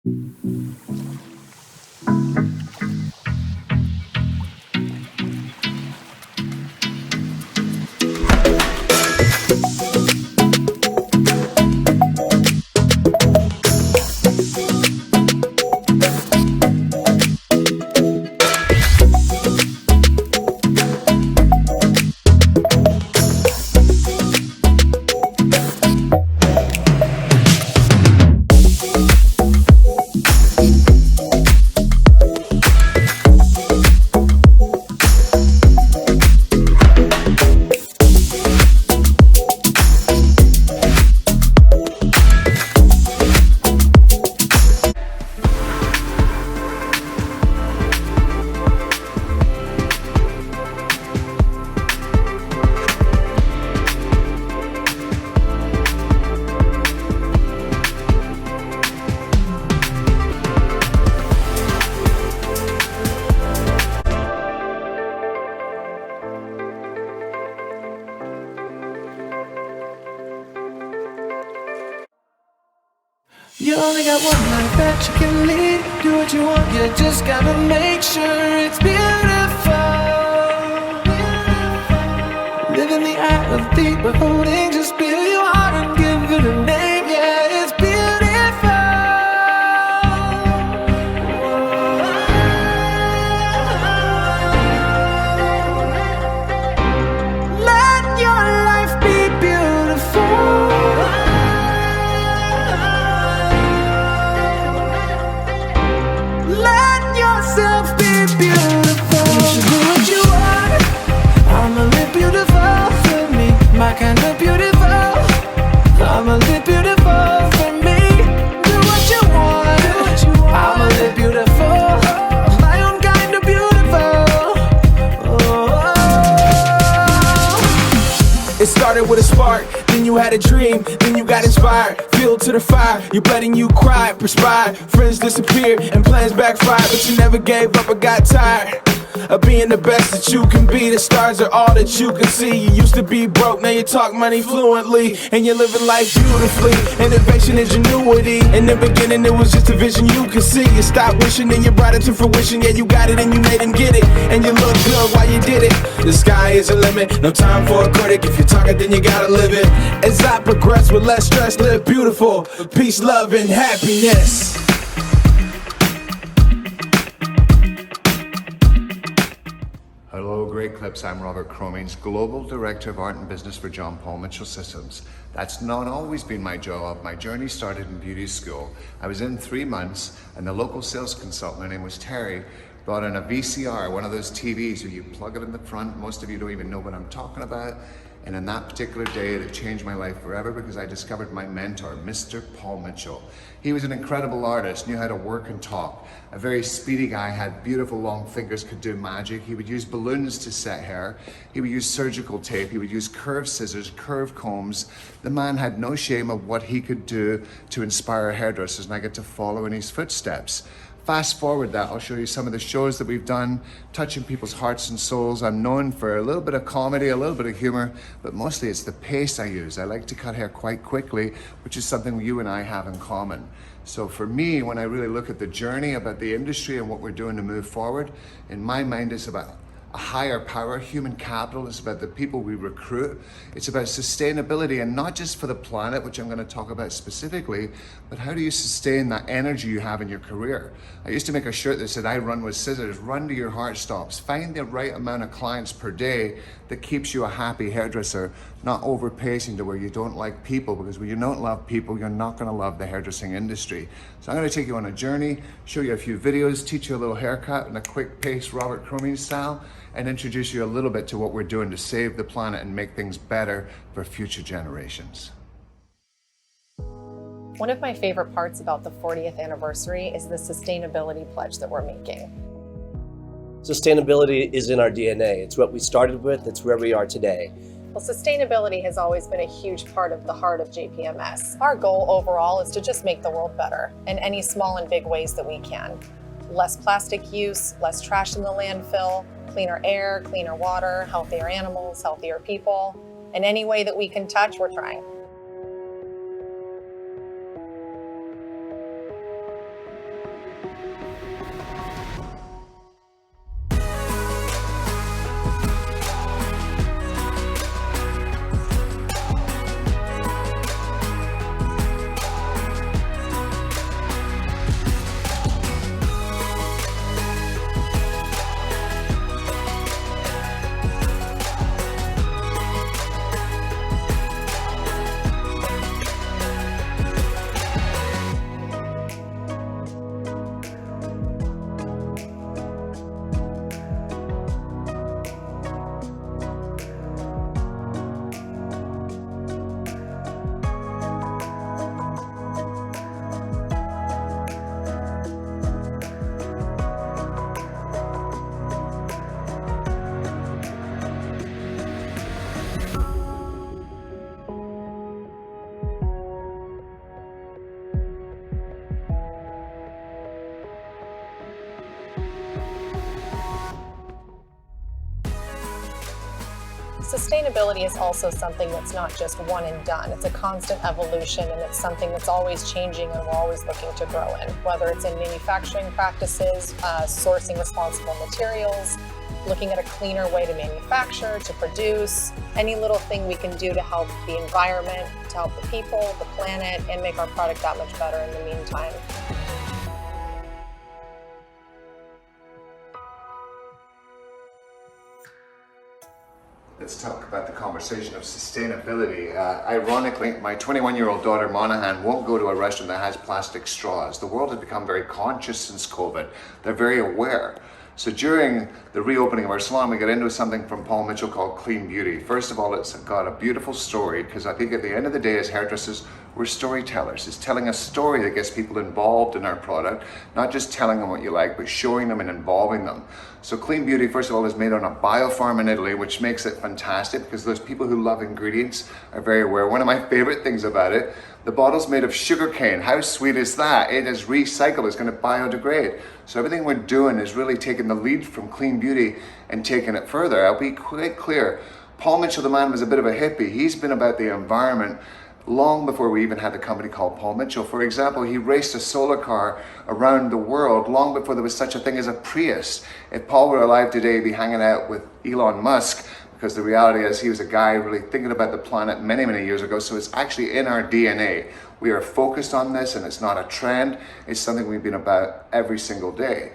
You only got one life that you can lead. Do what you want, you just gotta make sure it's beautiful. Live in the eye of deep beholding. Just feel your heart and give it a name. Yeah, it's beautiful. Let your life be beautiful. Let yourself be beautiful. You should do what you want. I'ma live beautiful for me. My kind of beautiful. I'ma live beautiful for me. Do what you want. I'ma live beautiful. My own kind of beautiful. Oh. It started with a spark. Then you had a dream, then you got inspired. Fueled to the fire, you bled and you cried, perspired. Friends disappeared and plans backfired, but you never gave up or got tired of being the best that you can be. The stars are all that you can see. You used to be broke, now you talk money fluently, and you're living life beautifully. Innovation, ingenuity. In the beginning it was just a vision you could see. You stopped wishing and you brought it to fruition. Yeah, you got it and you made him get it, and you look good while you did it. The sky is a limit, no time for a critic. If you're talking, then you gotta live it. As I progress with less stress, live beautiful. Peace, love, and happiness. Hello, Great Clips. I'm Robert Cromeans, Global Director of Art and Business for John Paul Mitchell Systems. That's not always been my job. My journey started in beauty school. I was in 3 months, and the local sales consultant, her name was Terry, brought in a VCR, one of those TVs where you plug it in the front. Most of you don't even know what I'm talking about. And in that particular day, it changed my life forever because I discovered my mentor, Mr. Paul Mitchell. He was an incredible artist, knew how to work and talk. A very speedy guy, had beautiful long fingers, could do magic. He would use balloons to set hair. He would use surgical tape. He would use curved scissors, curved combs. The man had no shame of what he could do to inspire hairdressers, and I get to follow in his footsteps. Fast forward that, I'll show you some of the shows that we've done, touching people's hearts and souls. I'm known for a little bit of comedy, a little bit of humor, but mostly it's the pace I use. I like to cut hair quite quickly, which is something you and I have in common. So for me, when I really look at the journey about the industry and what we're doing to move forward, in my mind it's about a higher power. Human capital is about the people we recruit. It's about sustainability, and not just for the planet, which I'm going to talk about specifically, but how do you sustain that energy you have in your career? I used to make a shirt that said, I run with scissors, run to your heart stops. Find the right amount of clients per day that keeps you a happy hairdresser, not overpacing to where you don't like people, because when you don't love people, you're not going to love the hairdressing industry. So I'm going to take you on a journey, show you a few videos, teach you a little haircut in a quick pace Robert Cromeans style, and introduce you a little bit to what we're doing to save the planet and make things better for future generations. One of my favorite parts about the 40th anniversary is the sustainability pledge that we're making. Sustainability is in our DNA. It's what we started with, it's where we are today. Well, sustainability has always been a huge part of the heart of JPMS. Our goal overall is to just make the world better in any small and big ways that we can. Less plastic use, less trash in the landfill, cleaner air, cleaner water, healthier animals, healthier people. In any way that we can touch, we're trying. sustainability is also something that's not just one and done. It's a constant evolution, and it's something that's always changing and we're always looking to grow in, whether it's in manufacturing practices, sourcing responsible materials, looking at a cleaner way to manufacture, to produce, any little thing we can do to help the environment, to help the people, the planet, and make our product that much better in the meantime. Let's talk about the conversation of sustainability. Ironically, my 21-year-old daughter Monaghan won't go to a restaurant that has plastic straws. The world has become very conscious since COVID. They're very aware. So during the reopening of our salon, we got into something from Paul Mitchell called Clean Beauty. First of all, it's got a beautiful story, because I think at the end of the day, as hairdressers, we're storytellers. It's telling a story that gets people involved in our product, not just telling them what you like, but showing them and involving them. So Clean Beauty, first of all, is made on a biofarm in Italy, which makes it fantastic because those people who love ingredients are very aware. One of my favorite things about it, the bottle's made of sugarcane. How sweet is that? It is recycled, it's gonna biodegrade. So everything we're doing is really taking the lead from Clean Beauty and taking it further. I'll be quite clear. Paul Mitchell, the man, was a bit of a hippie. He's been about the environment long before we even had the company called Paul Mitchell. For example, he raced a solar car around the world long before there was such a thing as a Prius. If Paul were alive today, he'd be hanging out with Elon Musk, because the reality is he was a guy really thinking about the planet many, many years ago. So it's actually in our DNA. We are focused on this, and it's not a trend. It's something we've been about every single day.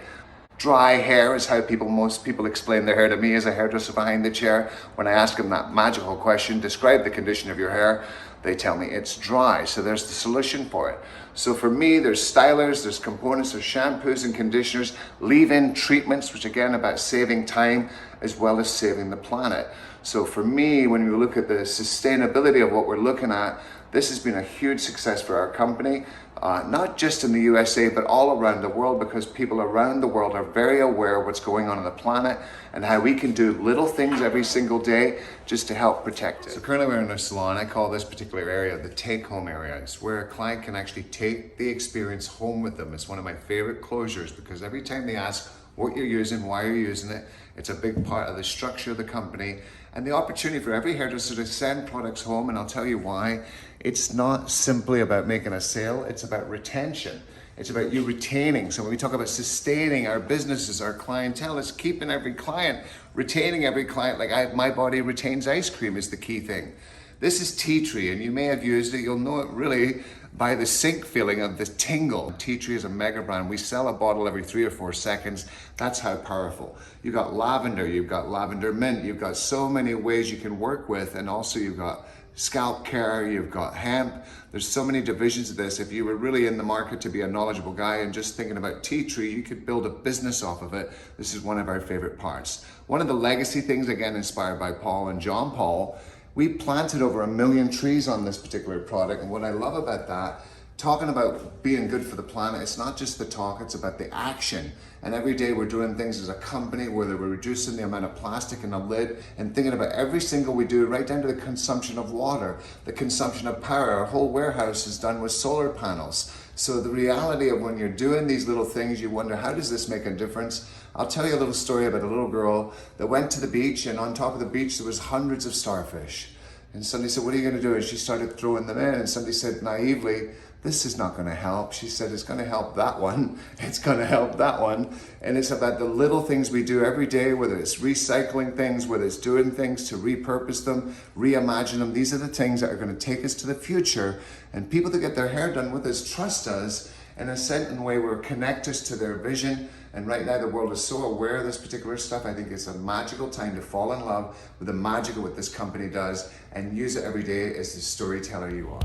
Dry hair is how most people explain their hair to me as a hairdresser behind the chair. When I ask them that magical question, describe the condition of your hair, they tell me it's dry. So there's the solution for it. So for me, there's stylers, there's components, there's shampoos and conditioners, leave-in treatments, which again about saving time as well as saving the planet. So for me, when you look at the sustainability of what we're looking at, this has been a huge success for our company, not just in the USA, but all around the world, because people around the world are very aware of what's going on the planet and how we can do little things every single day just to help protect it. So currently we're in a salon. I call this particular area the take-home area. It's where a client can actually take the experience home with them. It's one of my favorite closures, because every time they ask what you're using, why you're using it, it's a big part of the structure of the company and the opportunity for every hairdresser to send products home. And I'll tell you why. It's not simply about making a sale, it's about retention. It's about you retaining. So when we talk about sustaining our businesses, our clientele, it's keeping every client, retaining every client. Like my body retains ice cream is the key thing. This is tea tree, and you may have used it. You'll know it really by the sink feeling of the tingle. Tea tree is a mega brand. We sell a bottle every 3 or 4 seconds. That's how powerful. You've got lavender mint, you've got so many ways you can work with, and also you've got scalp care, you've got hemp. There's so many divisions of this. If you were really in the market to be a knowledgeable guy and just thinking about tea tree, you could build a business off of it. This is one of our favorite parts. One of the legacy things, again, inspired by Paul and John Paul, we planted over 1 million trees on this particular product. And what I love about that, talking about being good for the planet, it's not just the talk, it's about the action. And every day we're doing things as a company where we're reducing the amount of plastic in the lid and thinking about every single we do, right down to the consumption of water, the consumption of power. Our whole warehouse is done with solar panels. So the reality of when you're doing these little things, you wonder, how does this make a difference? I'll tell you a little story about a little girl that went to the beach, and on top of the beach there was hundreds of starfish. And somebody said, what are you going to do? And she started throwing them in, and somebody said naively, this is not going to help. She said, it's going to help that one. It's going to help that one. And it's about the little things we do every day, whether it's recycling things, whether it's doing things to repurpose them, reimagine them. These are the things that are going to take us to the future. And people that get their hair done with us trust us in a certain way. We're connect us to their vision. And right now the world is so aware of this particular stuff. I think it's a magical time to fall in love with the magic of what this company does and use it every day as the storyteller you are.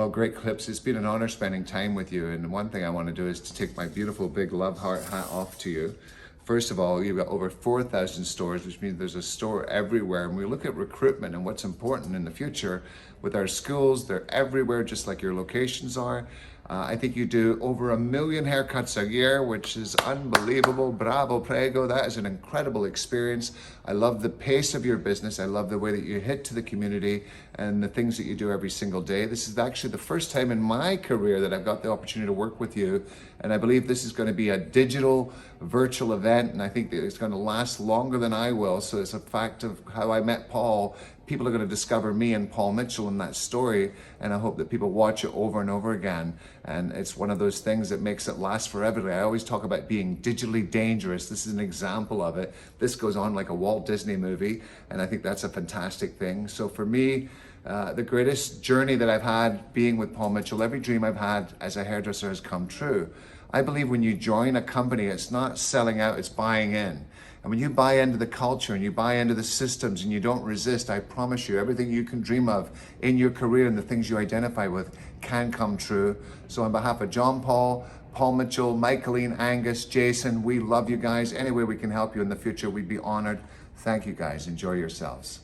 Well, great Clips. It's been an honor spending time with you. And one thing I want to do is to take my beautiful big love heart hat off to you. First of all, you've got over 4,000 stores, which means there's a store everywhere. And we look at recruitment and what's important in the future with our schools. They're everywhere, just like your locations are. I think you do over 1 million haircuts a year, which is unbelievable. Bravo, prego. That is an incredible experience. I love the pace of your business. I love the way that you hit to the community and the things that you do every single day. This is actually the first time in my career that I've got the opportunity to work with you. And I believe this is going to be a digital, virtual event. And I think that it's going to last longer than I will. So it's a fact of how I met Paul. People are going to discover me and Paul Mitchell in that story, and I hope that people watch it over and over again. And it's one of those things that makes it last forever. I always talk about being digitally dangerous. This is an example of it. This goes on like a Walt Disney movie, and I think that's a fantastic thing. So for me, the greatest journey that I've had being with Paul Mitchell, every dream I've had as a hairdresser has come true. I believe when you join a company, it's not selling out, it's buying in. And when you buy into the culture and you buy into the systems and you don't resist, I promise you, everything you can dream of in your career and the things you identify with can come true. So on behalf of John Paul, Paul Mitchell, Michaeline, Angus, Jason, we love you guys. Any way we can help you in the future, we'd be honored. Thank you guys. Enjoy yourselves.